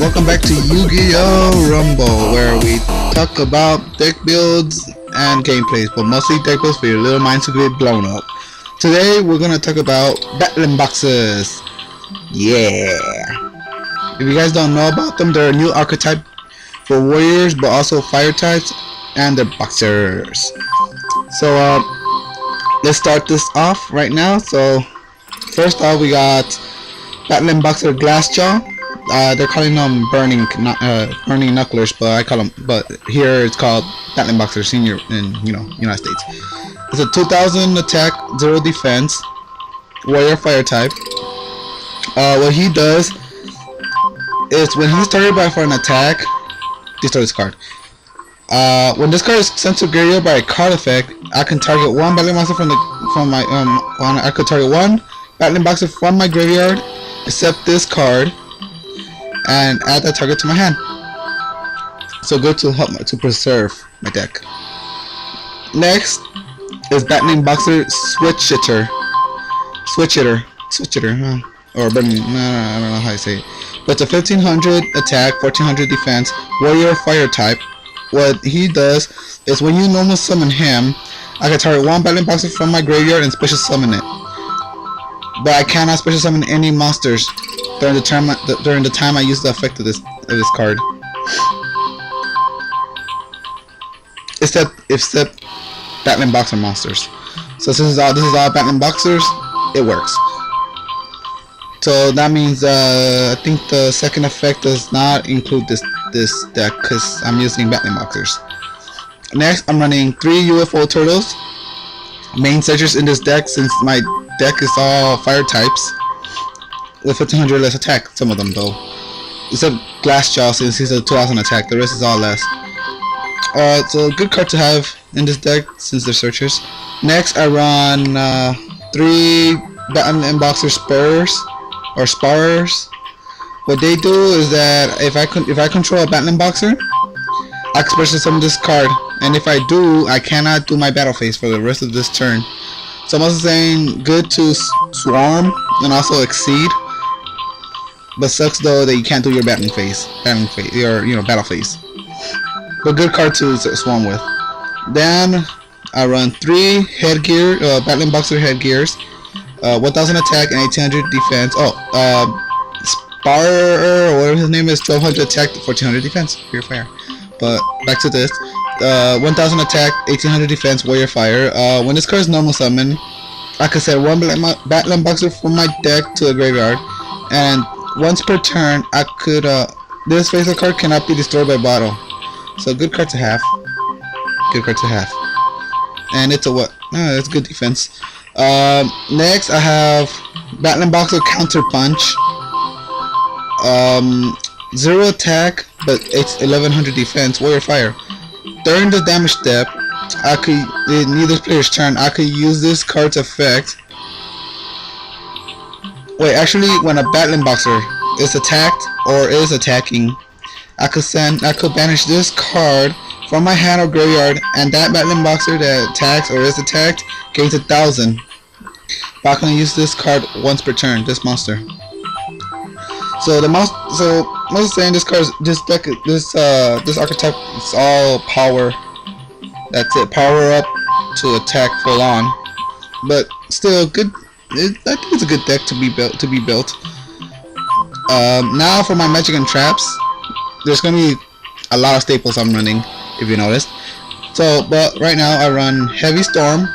welcome back to Yu-Gi-Oh! Rumble, where we talk about deck builds and gameplays, but mostly deck builds for your little minds to get blown up. Today, we're gonna talk about Battlin boxes. Yeah! If you guys don't know about them, they're a new archetype for warriors, but also fire types, and they're boxers. So, let's start this off right now. So, first off, we got Battlin boxer Glassjaw. They're calling them burning knucklers, but here it's called Battlin boxer senior in United States. It's a 2000 attack, 0 defense, warrior fire type. What he does is when he's targeted by for an attack, destroy this card. When this card is sent to graveyard by a card effect, I can target one Battlin boxer I could target one Battlin boxer from my graveyard, except this card, and add that target to my hand. So good to help to preserve my deck. Next is Battlin boxer Switch Hitter, or burning. I don't know how you say it. But it's a 1500 attack, 1400 defense, warrior fire type. What he does is when you normal summon him, I can target one Battlin boxer from my graveyard and special summon it. But I cannot special summon any monsters during the time I use the effect of this card. Except Battlin boxer monsters. So since this is all Battlin boxers, it works. So that means I think the second effect does not include this deck because I'm using Battlin boxers. Next, I'm running 3 UFO turtles, main searchers in this deck since my deck is all fire types with 1500 less attack. Some of them though, except Glassjaw since he's a 2000 attack. The rest is all less. So a good card to have in this deck since they're searchers. Next, I run 3 Battlin boxer spurs or sparrers. What they do is that if I control a Battlin boxer, I can special summon this card, and if I do, I cannot do my battle phase for the rest of this turn. So I'm also saying good to swarm and also exceed, but sucks though that you can't do your battle phase, your battle phase. But good card to swarm with. Then I run 3 headgear, Battlin boxer headgears, 1000 attack and 1800 defense. Sparrer, or whatever his name is, 1200 attack, 1400 defense, pure fire. But back to this, 1000 attack, 1800 defense, warrior fire. When this card is normal summon, I can send one Battlin boxer from my deck to a graveyard, and once per turn, I could this face of card cannot be destroyed by battle. So good card to have. Good card to have. And it's a what? It's good defense. Next, I have Battlin boxer counter punch. 0 attack, but it's 1100 defense, warrior fire. During the damage step, in neither player's turn, I could use this card's effect. Wait, actually, when a Battlin boxer is attacked or is attacking, I could banish this card from my hand or graveyard, and that Battlin boxer that attacks or is attacked gains 1000. But I can use this card once per turn. This monster. So most saying this archetype is all power. That's it, power up to attack full on. But still good. I think it's a good deck to be built. Now for my magic and traps, there's gonna be a lot of staples I'm running, if you noticed. So, but right now I run heavy storm.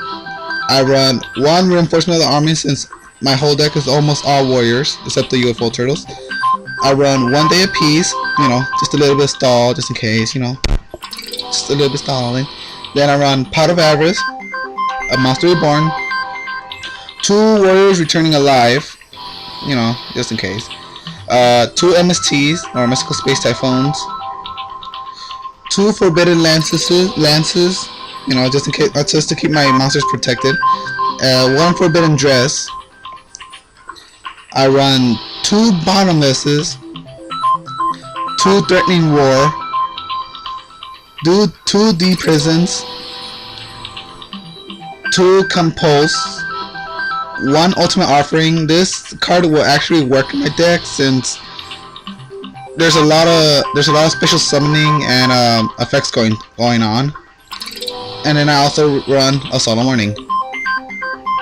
I run 1 reinforcement of the army since my whole deck is almost all warriors except the UFO turtles. I run 1 day apiece, just a little bit of stall, just in case, just a little bit stalling. Then I run Pot of Avarice, a Monster Reborn, 2 warriors returning alive, just in case. 2 MSTs, or Mystical Space Typhoons, 2 Forbidden Lances, just in case, just to keep my monsters protected. 1 Forbidden Dress. I run 2 Bottomlesses, 2 Threatening War, 2 D Prisons, 2 Compulse, 1 Ultimate Offering. This card will actually work in my deck since there's a lot of special summoning and effects going on. And then I also run a solo morning.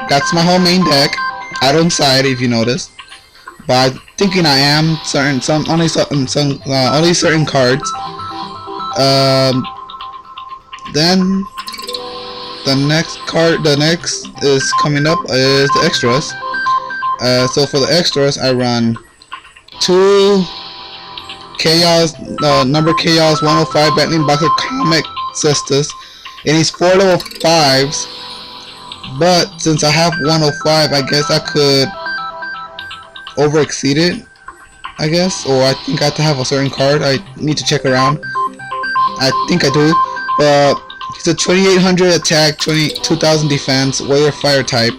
That's my whole main deck. I don't side if you notice, but I'm thinking I am only certain cards. Then the next is coming up is the extras. So for the extras, I run 2 Chaos, number Chaos 105 Battlin Boxer Comic Cestus. It needs 4 level 5s, but since I have 105, I guess I could over exceed it, I guess, or I think I have to have a certain card. I need to check around. I think I do, but he's a 2800 attack, 2000 defense, warrior fire type,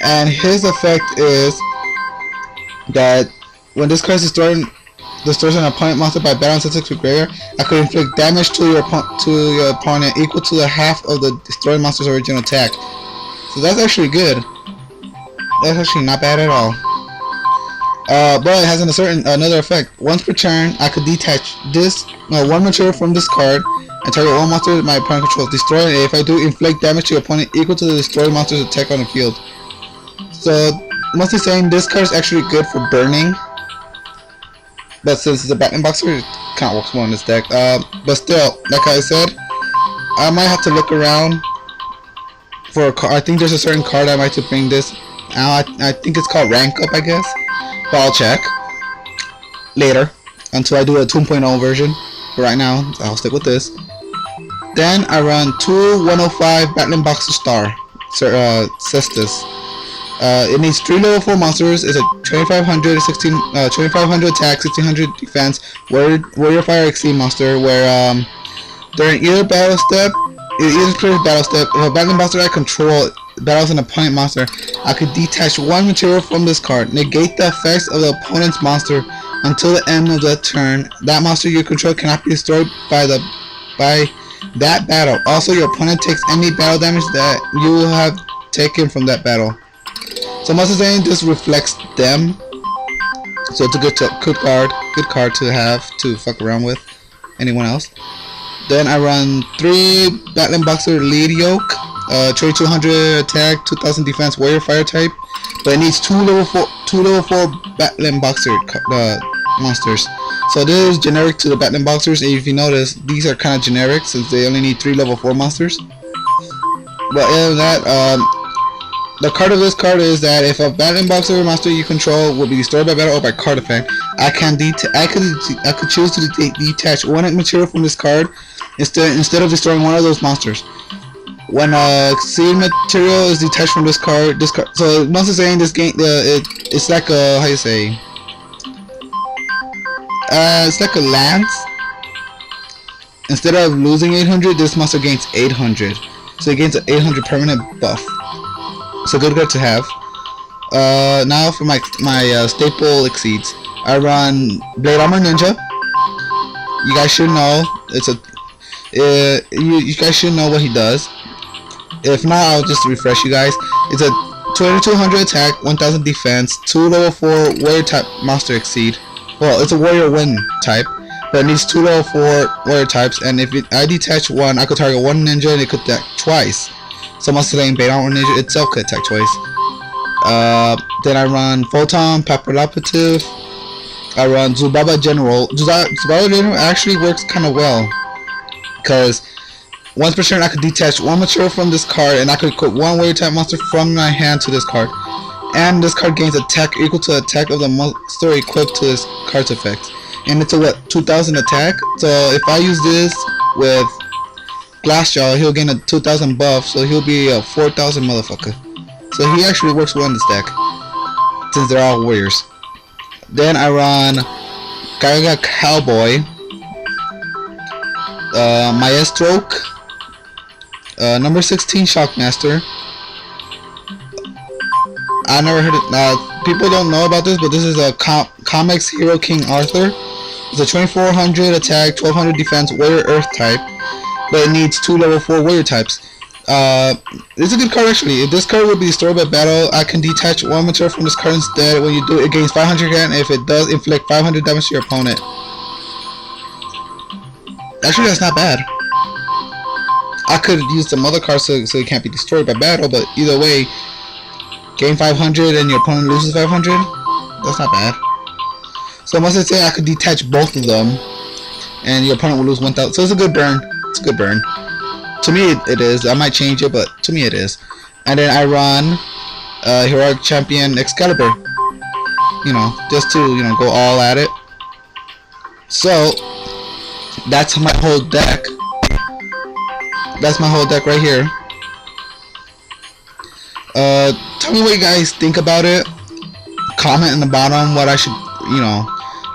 and his effect is that when this card is destroys an opponent monster by battle statistics with graveyard, I could inflict damage to your opponent equal to the half of the destroyed monster's original attack. So that's actually good. That's actually not bad at all. But it has another effect. Once per turn, I could detach one material from this card and target one monster my opponent controls. Destroy it. If I do, inflict damage to your opponent equal to the destroyed monster's attack on the field. So mostly saying this card is actually good for burning. But since it's a Battlin Boxer, it kind of works well in this deck. But still, like I said, I might have to look around for a card. I think there's a certain card I might have to bring this out. I think it's called Rank Up, I guess. But I'll check later until I do a 2.0 version. But right now, I'll stick with this. Then I run 2 105 Battlin Boxer Star, Cestus. It needs 3 level 4 monsters. It's a 2500 attack, 1600 defense, warrior fire exceed monster. Where during either battle step, if a Battlin Boxer I control battles an opponent monster, I could detach one material from this card, negate the effects of the opponent's monster until the end of the turn. That monster you control cannot be destroyed by that battle. Also, your opponent takes any battle damage that you have taken from that battle. So most of the saying this reflects them. So it's a good card to have to fuck around with anyone else. Then I run 3 Battlin Boxer Lead Yoke, 2200 attack, 2000 defense, warrior fire type, but it needs 2 level 4 Battlin Boxer monsters. So this is generic to the Battlin Boxers. And if you notice, these are kind of generic since they only need 3 level 4 monsters. But other than that, the card of this card is that if a Battlin Boxer monster you control will be destroyed by battle or by card effect, I could choose to detach one material from this card instead of destroying one of those monsters. When a seed material is detached from this card, so monster saying this game, it's like a, how you say, it's like a lance. Instead of losing 800, this monster gains 800, so it gains an 800 permanent buff. It's a good card to have. Now for my staple exceeds, I run Blade Armor Ninja. You guys should know you guys should know what he does. If not, I'll just refresh you guys. It's a 2200 attack, 1000 defense, 2 level 4 warrior type monster exceed. Well, it's a warrior wind type, but it needs 2 level 4 warrior types. And if I detach one, I could target one ninja and it could attack twice. So monster saying Blade Armor Ninja itself could attack twice. Then I run Photon, Papilloperative. I run Zubaba General. Zubaba General actually works kind of well, because once per turn I could detach one material from this card and I could equip one warrior type monster from my hand to this card. And this card gains attack equal to the attack of the monster equipped to this card's effect. And it's a 2000 attack. So if I use this with Glassjaw, he'll gain a 2000 buff, so he'll be a 4000 motherfucker. So he actually works well in this deck, since they're all warriors. Then I run Gaga Cowboy, Maestro, number 16 Shockmaster. I never heard it. People don't know about this, but this is a comics hero King Arthur. It's a 2400 attack, 1200 defense, warrior earth type, but it needs 2 level 4 warrior types. It's a good card actually. If this card will be destroyed by battle, I can detach one material from this card instead. When you do it, it gains 500 again. If it does, inflict 500 damage to your opponent. Actually, that's not bad. I could use some other cards so it can't be destroyed by battle, but either way, gain 500 and your opponent loses 500. That's not bad. So most of the time, I could detach both of them, and your opponent will lose 1,000. So it's a good burn. It's a good burn. To me, it is. I might change it, but to me, it is. And then I run Heroic Champion Excalibur. You know, just to go all at it. So that's my whole deck. That's my whole deck right here. Tell me what you guys think about it. Comment in the bottom what I should,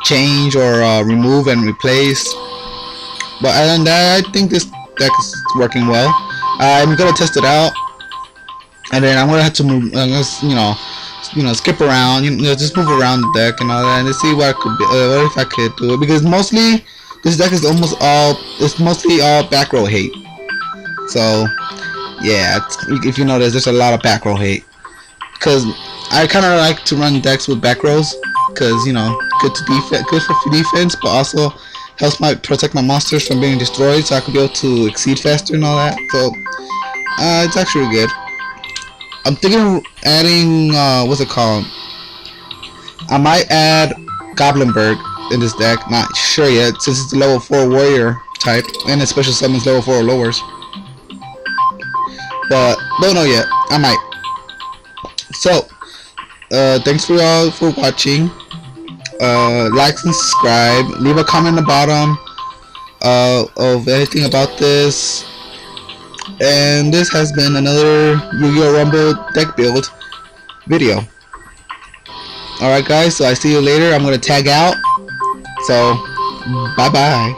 change or remove and replace. But other than that, I think this deck is working well. I'm gonna test it out, and then I'm gonna have to move, skip around, just move around the deck and all that, and see what I could, what if I could do it. Because mostly this deck is mostly all back row hate. So yeah, if you notice, there's a lot of back row hate. Because I kind of like to run decks with back rows, because good for defense, but also helps protect my monsters from being destroyed, so I could be able to exceed faster and all that. So it's actually good. I'm thinking of adding what's it called? I might add Goblinberg in this deck. Not sure yet, since it's a level 4 warrior type, and it special summons level 4 or lowers. But don't know yet. I might. So thanks for y'all for watching. Like and subscribe. Leave a comment in the bottom of anything about this. And this has been another Yu-Gi-Oh! Rumble deck build video. Alright guys, so I see you later. I'm gonna tag out. So bye bye.